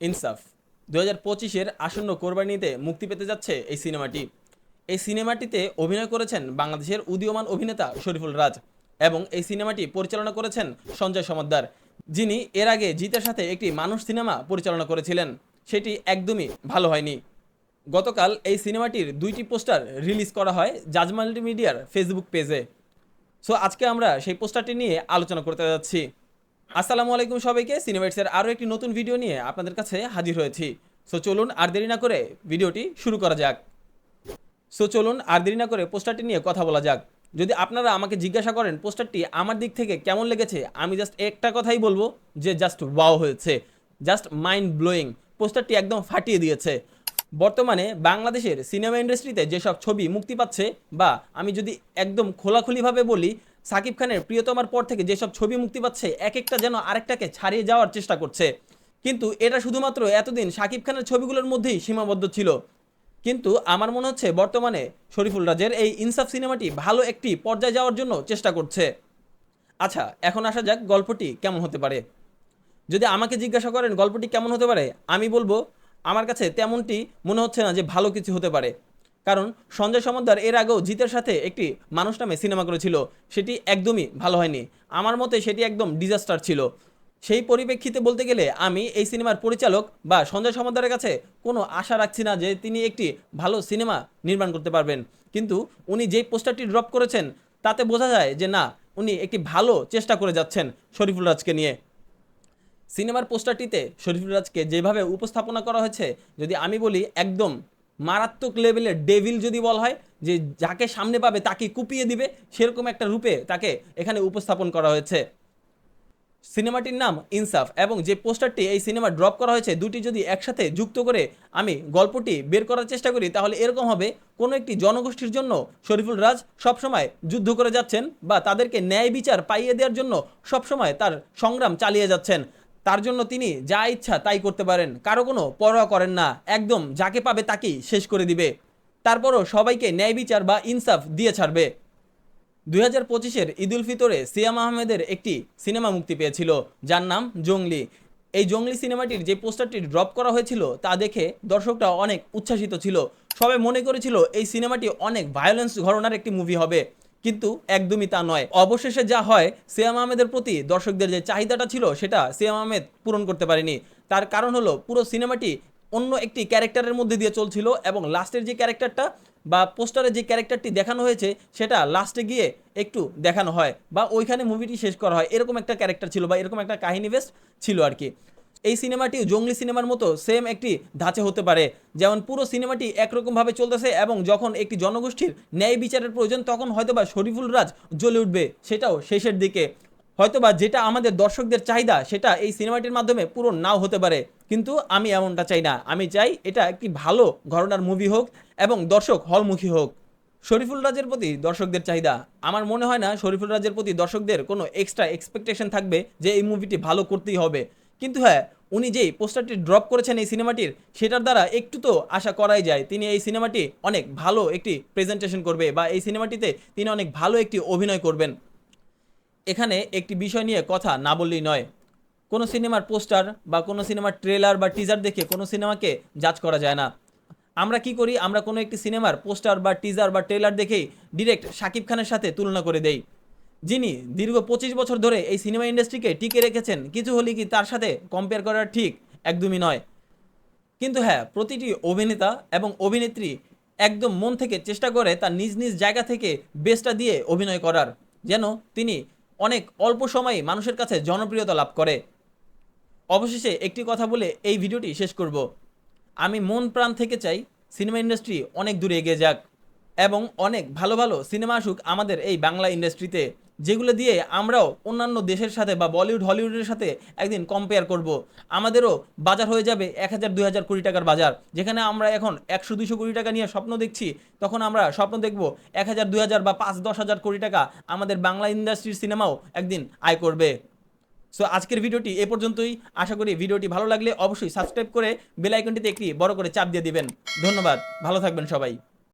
ইনসাফ 2025-এর আসন্ন কোরবানিতে মুক্তি পেতে যাচ্ছে এই সিনেমাটি। এই সিনেমাটিতে অভিনয় করেছেন বাংলাদেশের উদীয়মান অভিনেতা শরীফুল রাজ এবং এই সিনেমাটি পরিচালনা করেছেন সঞ্জয় সমদ্দার, যিনি এর আগে জিতের সাথে একটি মানুষ সিনেমা পরিচালনা করেছিলেন। সেটি একদমই ভালো হয়নি। গতকাল এই সিনেমাটির 2টি পোস্টার রিলিজ করা হয় জাজ মাল্টিমিডিয়ার ফেসবুক পেজে। সো আজকে আমরা সেই পোস্টারটি নিয়ে আলোচনা করতে যাচ্ছি। আসসালামু আলাইকুম সবাইকে, সিনেমাইটসের আরও একটি নতুন ভিডিও নিয়ে আপনাদের কাছে হাজির হয়েছি। সো চলুন আর দেরি না করে ভিডিওটি শুরু করা যাক। পোস্টারটি নিয়ে কথা বলা যাক। যদি আপনারা আমাকে জিজ্ঞাসা করেন পোস্টারটি আমার দিক থেকে কেমন লেগেছে, আমি জাস্ট একটা কথাই বলবো যে জাস্ট ওয়াও হয়েছে, জাস্ট মাইন্ড ব্লোয়িং। পোস্টারটি একদম ফাটিয়ে দিয়েছে। বর্তমানে বাংলাদেশের সিনেমা ইন্ডাস্ট্রিতে যেসব ছবি মুক্তি পাচ্ছে, বা আমি যদি একদম খোলাখুলিভাবে বলি, সাকিব খানের প্রিয়তমার পর থেকে যেসব ছবি মুক্তি পাচ্ছে এক একটা যেন আরেকটাকে ছাড়িয়ে যাওয়ার চেষ্টা করছে। কিন্তু এটা শুধুমাত্র এতদিন সাকিব খানের ছবিগুলোর মধ্যেই সীমাবদ্ধ ছিল। কিন্তু আমার মনে হচ্ছে বর্তমানে শরীফুল রাজের এই ইনসাফ সিনেমাটি ভালো একটি পর্যায়ে যাওয়ার জন্য চেষ্টা করছে। আচ্ছা, এখন আসা যাক গল্পটি কেমন হতে পারে। যদি আমাকে জিজ্ঞাসা করেন গল্পটি কেমন হতে পারে, আমি বলবো আমার কাছে তেমনটি মনে হচ্ছে না যে ভালো কিছু হতে পারে। কারণ সঞ্জয় সমদ্দার এর আগেও জিতের সাথে একটি মানুষ নামে সিনেমা করেছিল, সেটি একদমই ভালো হয়নি। আমার মতে সেটি একদম ডিজাস্টার ছিল। সেই পরিপ্রেক্ষিতে বলতে গেলে আমি এই সিনেমার পরিচালক বা সঞ্জয় সমদ্দারের কাছে কোনো আশা রাখছি না যে তিনি একটি ভালো সিনেমা নির্মাণ করতে পারবেন। কিন্তু উনি যেই পোস্টারটি ড্রপ করেছেন তাতে বোঝা যায় যে না, উনি একটি ভালো চেষ্টা করে যাচ্ছেন শরীফুল রাজকে নিয়ে। সিনেমার পোস্টারটিতে শরীফুল রাজকে যেভাবে উপস্থাপনা করা হয়েছে, যদি আমি বলি একদম মারাত্মক লেভেলের ডেভিল যদি বলা হয়, যে যাকে সামনে পাবে তাকে কুপিয়ে দিবে, সেরকম একটা রূপে তাকে এখানে উপস্থাপন করা হয়েছে। সিনেমাটির নাম ইনসাফ এবং যে পোস্টারটি এই সিনেমা ড্রপ করা হয়েছে, দুটি যদি একসাথে যুক্ত করে আমি গল্পটি বের করার চেষ্টা করি, তাহলে এরকম হবে কোনো একটি জনগোষ্ঠীর জন্য শরীফুল রাজ সবসময় যুদ্ধ করে যাচ্ছেন, বা তাদেরকে ন্যায় বিচার পাইয়ে দেওয়ার জন্য সবসময় তার সংগ্রাম চালিয়ে যাচ্ছেন। তার জন্য তিনি যা ইচ্ছা তাই করতে পারেন, কারো কোনো পরোয়া করেন না, একদম যাকে পাবে তাকেই শেষ করে দিবে। তারপরও সবাইকে ন্যায় বিচার বা ইনসাফ দিয়ে ছাড়বে। 2025-এর ঈদ উল ফিতরে সিয়াম আহমেদের একটি সিনেমা মুক্তি পেয়েছিল, যার নাম জঙ্গলি। এই জঙ্গলি সিনেমাটির যে পোস্টারটি ড্রপ করা হয়েছিল তা দেখে দর্শকরা অনেক উচ্ছ্বাসিত ছিল। সবাই মনে করেছিল এই সিনেমাটি অনেক ভায়োলেন্স ঘরানার একটি মুভি হবে, কিন্তু একদমই তা নয়। অবশেষে যা হয়, সিয়াম আহমেদের প্রতি দর্শকদের যে চাহিদাটা ছিল সেটা সিয়াম আহমেদ পূরণ করতে পারেনি। তার কারণ হলো পুরো সিনেমাটি অন্য একটি ক্যারেক্টারের মধ্যে দিয়ে চলছিল, এবং লাস্টের যে ক্যারেক্টারটা বা পোস্টারে যে ক্যারেক্টারটি দেখানো হয়েছে সেটা লাস্টে গিয়ে একটু দেখানো হয়, বা ওইখানে মুভিটি শেষ করা হয়, এরকম একটা ক্যারেক্টার ছিল বা এরকম একটা কাহিনী বেস্ট ছিল আর কি। এই সিনেমাটি জঙ্গলি সিনেমার মতো সেম একটি ধাঁচে হতে পারে, যেমন পুরো সিনেমাটি একরকমভাবে চলতেছে এবং যখন একটি জনগোষ্ঠীর ন্যায় বিচারের প্রয়োজন তখন হয়তোবা শরীফুল রাজ জ্বলে উঠবে, সেটাও শেষের দিকে। হয়তোবা যেটা আমাদের দর্শকদের চাহিদা সেটা এই সিনেমাটির মাধ্যমে পূরণ নাও হতে পারে, কিন্তু আমি এমনটা চাই না। আমি চাই এটা একটি ভালো ঘরানার মুভি হোক এবং দর্শক হলমুখী হোক। শরীফুল রাজের প্রতি দর্শকদের চাহিদা, আমার মনে হয় না শরীফুল রাজের প্রতি দর্শকদের কোনো এক্সট্রা এক্সপেকটেশন থাকবে যে এই মুভিটি ভালো করতেই হবে। কিন্তু হ্যাঁ, উনি যেই পোস্টারটি ড্রপ করেছেন এই সিনেমাটির, সেটার দ্বারা একটু তো আশা করাই যায় তিনি এই সিনেমাটি অনেক ভালো একটি প্রেজেন্টেশন করবে, বা এই সিনেমাটিতে তিনি অনেক ভালো একটি অভিনয় করবেন। এখানে একটি বিষয় নিয়ে কথা না বললেই নয়। কোনো সিনেমার পোস্টার বা কোনো সিনেমার ট্রেলার বা টিজার দেখে কোনো সিনেমাকে জাজ করা যায় না। আমরা কি করি, আমরা কোনো একটি সিনেমার পোস্টার বা টিজার বা ট্রেলার দেখেই ডিরেক্ট শাকিব খানের সাথে তুলনা করে দেই, যিনি দীর্ঘ 25 বছর ধরে এই সিনেমা ইন্ডাস্ট্রিকে টিকে রেখেছেন। কিছু হলে কি তার সাথে কম্পেয়ার করা ঠিক? একদমই নয়। কিন্তু হ্যাঁ, প্রতিটি অভিনেতা এবং অভিনেত্রী একদম মন থেকে চেষ্টা করে তার নিজ নিজ জায়গা থেকে বেস্টটা দিয়ে অভিনয় করার, যেন তিনি অনেক অল্প সময়ে মানুষের কাছে জনপ্রিয়তা লাভ করে। অবশেষে একটি কথা বলে এই ভিডিওটি শেষ করব। আমি মন প্রাণ থেকে চাই সিনেমা ইন্ডাস্ট্রি অনেক দূরে এগিয়ে যাক এবং অনেক ভালো ভালো সিনেমা আসুক আমাদের এই বাংলা ইন্ডাস্ট্রিতে, যেগুলো দিয়ে আমরাও অন্যান্য দেশের সাথে বা বলিউড হলিউডের সাথে একদিন কম্পেয়ার করব। আমাদেরও বাজার হয়ে যাবে 1000-2000 কোটি টাকার বাজার। যেখানে আমরা এখন 100-200 কোটি টাকা নিয়ে স্বপ্ন দেখছি, তখন আমরা স্বপ্ন দেখব 1000-2000 বা 5-10 হাজার কোটি টাকা আমাদের বাংলা ইন্ডাস্ট্রির সিনেমাও একদিন আয় করবে। সো আজকের ভিডিওটি এ পর্যন্তই। আশা করি ভিডিওটি ভালো লাগলে অবশ্যই সাবস্ক্রাইব করে বেল আইকনটিতে একটি বড় করে চাপ দিয়ে দিবেন। ধন্যবাদ, ভালো থাকবেন সবাই।